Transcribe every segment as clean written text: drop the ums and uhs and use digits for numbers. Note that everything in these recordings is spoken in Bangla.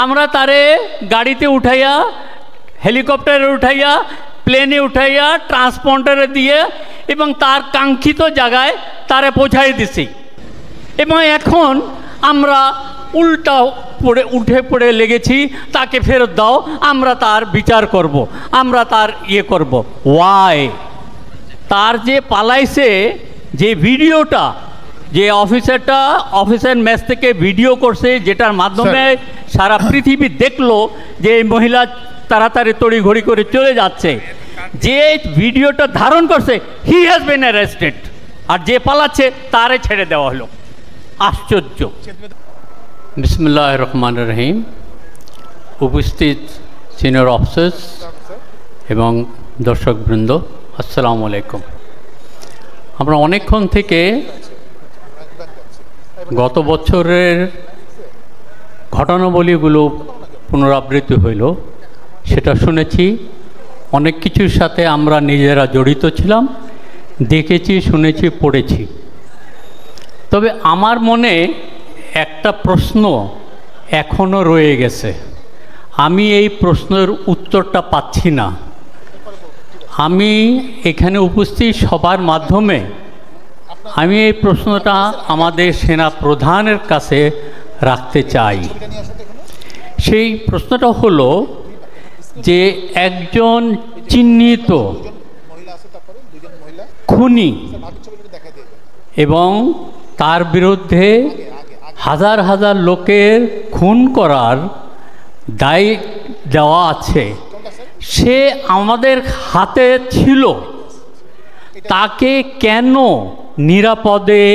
আমরা তারে গাড়িতে উঠাইয়া, হেলিকপ্টারে উঠাইয়া, প্লেনে উঠাইয়া, ট্রান্সপন্ডারে দিয়ে এবং তার কাঙ্ক্ষিত জায়গায় তারে পৌঁছাই দিছি। এবং এখন আমরা উল্টা উঠে পড়ে লেগেছি, তাকে ফেরত দাও, আমরা তার বিচার করব, আমরা তার ইয়ে করব। ওয়াই? তার যে পালাইছে, যে ভিডিওটা, যে অফিসার মেস থেকে ভিডিও করছে, যেটার মাধ্যমে সারা পৃথিবী দেখলো যে এই মহিলা তাড়াতাড়ি তড়িঘড়ি করে চলে যাচ্ছে, যে ভিডিওটা ধারণ করছে, হি হ্যাজ বিন অ্যারেস্টেড, আর যে পালাচ্ছে তারে ছেড়ে দেওয়া হলো। আশ্চর্য। বিসমিল্লাহির রহমানির রহিম। উপস্থিত সিনিয়র অফিসার্স এবং দর্শকবৃন্দ, আসসালামু আলাইকুম। আমরা অনেকক্ষণ থেকে গত বছরের ঘটনাবলীগুলো পুনরাবৃত্তি হইল, সেটা শুনেছি। অনেক কিছুর সাথে আমরা নিজেরা জড়িত ছিলাম, দেখেছি, শুনেছি, পড়েছি। তবে আমার মনে একটা প্রশ্ন এখনও রয়ে গেছে। আমি এই প্রশ্নের উত্তরটা পাচ্ছি না। আমি এখানে উপস্থিত সবার মাধ্যমে আমি এই প্রশ্নটা আমাদের সেনা প্রধানের কাছে রাখতে চাই। সেই প্রশ্নটা হলো যে একজন চিহ্নিত খুনি এবং তার বিরুদ্ধে হাজার হাজার লোকের খুন করার দায় দেওয়া আছে, সে আমাদের হাতে ছিল, তাকে কেন নিরাপদে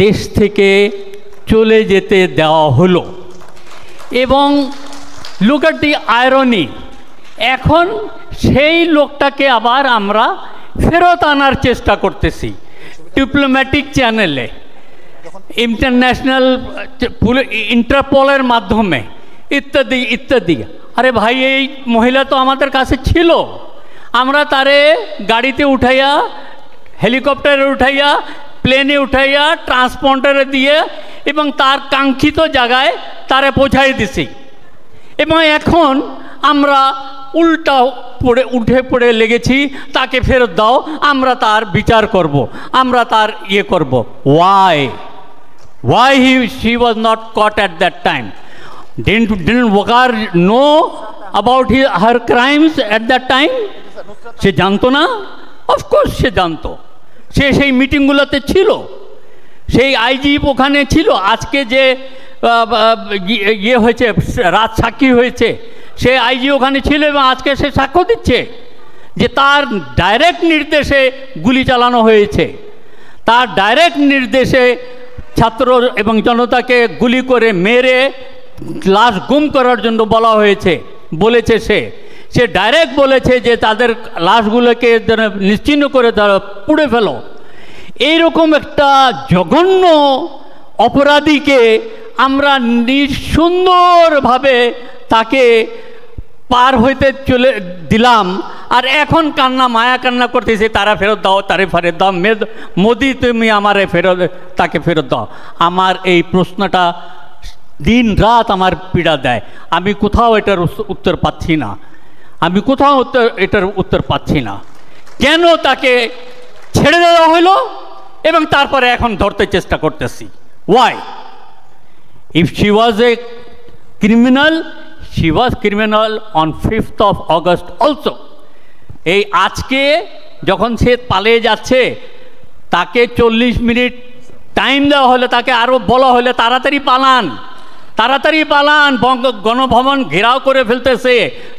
দেশ থেকে চলে যেতে দেওয়া হলো? এবং লুক এট দি আয়রনি, এখন সেই লোকটাকে আবার আমরা ফেরত আনার চেষ্টা করতেছি ডিপ্লোম্যাটিক চ্যানেলে, ইন্টারন্যাশনাল ইন্টারপোলের মাধ্যমে, ইত্যাদি ইত্যাদি। আরে ভাই, এই মহিলা তো আমাদের কাছে ছিল, আমরা তারে গাড়িতে উঠাইয়া, হেলিকপ্টারে উঠাইয়া, প্লেনে উঠাইয়া, ট্রান্সপন্ডারে দিয়ে এবং তার কাঙ্ক্ষিত জায়গায় তারে পৌঁছাই দিছি। এবং এখন আমরা উল্টা উঠে পড়ে লেগেছি, তাকে ফেরত দাও, আমরা তার বিচার করব, আমরা তার ইয়ে করব। Why she was not caught at that time? Didn't Waqar know about her crimes at that time? সে জানতো না? অফকোর্স সে জানতো, সে সেই মিটিংগুলোতে ছিল, সেই আইজি ওখানে ছিল। আজকে যে ইয়ে হয়েছে, রাত সাক্ষী হয়েছে, সে আইজি ওখানে ছিল এবং আজকে সে সাক্ষ্য দিচ্ছে যে তার ডাইরেক্ট নির্দেশে গুলি চালানো হয়েছে, তার ডাইরেক্ট নির্দেশে ছাত্র এবং জনতাকে গুলি করে মেরে লাশ গুম করার জন্য বলা হয়েছে, বলেছে সে ডাইরেক্ট বলেছে যে তাদের লাশগুলোকে নিশ্চিহ্ন করে তারা পুড়ে ফেলো। এইরকম একটা জঘন্য অপরাধীকে আমরা সুন্দরভাবে তাকে পার হইতে চলে দিলাম, আর এখন মায়া কান্না করতেছে, তারা ফেরত দাও, তারে ফেরত দাও, মোদি তুমি আমারে তাকে ফেরত দাও। আমার এই প্রশ্নটা দিন রাত আমার পীড়া দেয়। আমি কোথাও এটার উত্তর পাচ্ছি না, আমি কোথাও এটার উত্তর পাচ্ছি না। কেন তাকে ছেড়ে দেওয়া হলো এবং তারপরে এখন ধরতে চেষ্টা করতেছি? Why? If she was a criminal, she was criminal on 5th of August also. এই আজকে যখন সে পালিয়ে যাচ্ছে, তাকে 40 মিনিট টাইম দেওয়া হলে, তাকে আরও বলা হলে তাড়াতাড়ি পালান, তাড়াতাড়ি পালান, গণভবন ঘেরাও করে ফেলতেছে,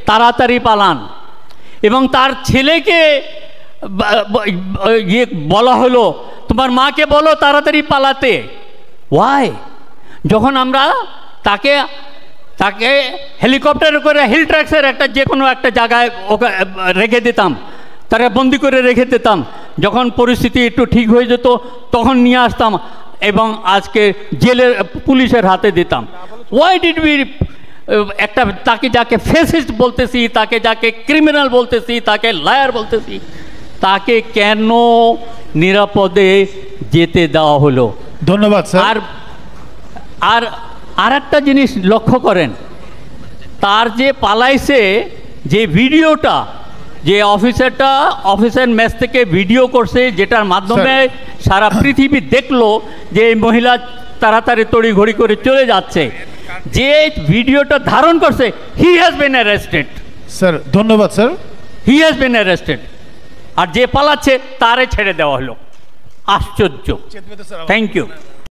তাড়াতাড়ি পালান। এবং তার ছেলেকে ইয়ে বলা হলো, তোমার মাকে বলো তাড়াতাড়ি পালাতে। ওয়াই? যখন আমরা তাকে হেলিকপ্টারে করে হিল ট্র্যাক্সের একটা যে কোনো একটা জায়গায় ওকে রেখে দিতাম, তারা বন্দি করে রেখে দিতাম, যখন পরিস্থিতি একটু ঠিক হয়ে যেত তখন নিয়ে আসতাম এবং আজকে জেলের পুলিশের হাতে দিতাম। ওয়াই ডিড উই একটা তাকে যাকে ফেসিস্ট বলতেছি, তাকে যাকে ক্রিমিনাল বলতেছি, তাকে লায়ার বলতেছি, তাকে কেন নিরাপদে যেতে দেওয়া হলো? ধন্যবাদ স্যার। আর একটা জিনিস লক্ষ্য করেন, তার যে পালাইছে যে ভিডিওটা, যে অফিসার মেস থেকে ভিডিও করছে, যেটার মাধ্যমে সারা পৃথিবী দেখলো যে এই মহিলা তাড়াতাড়ি তড়িঘড়ি করে চলে যাচ্ছে, যে ভিডিওটা ধারণ করছে, he has been arrested. Sir ধন্যবাদ sir. He has been arrested. আর যে পালাচ্ছে তারে ছেড়ে দেওয়া হলো। আশ্চর্য। Thank you.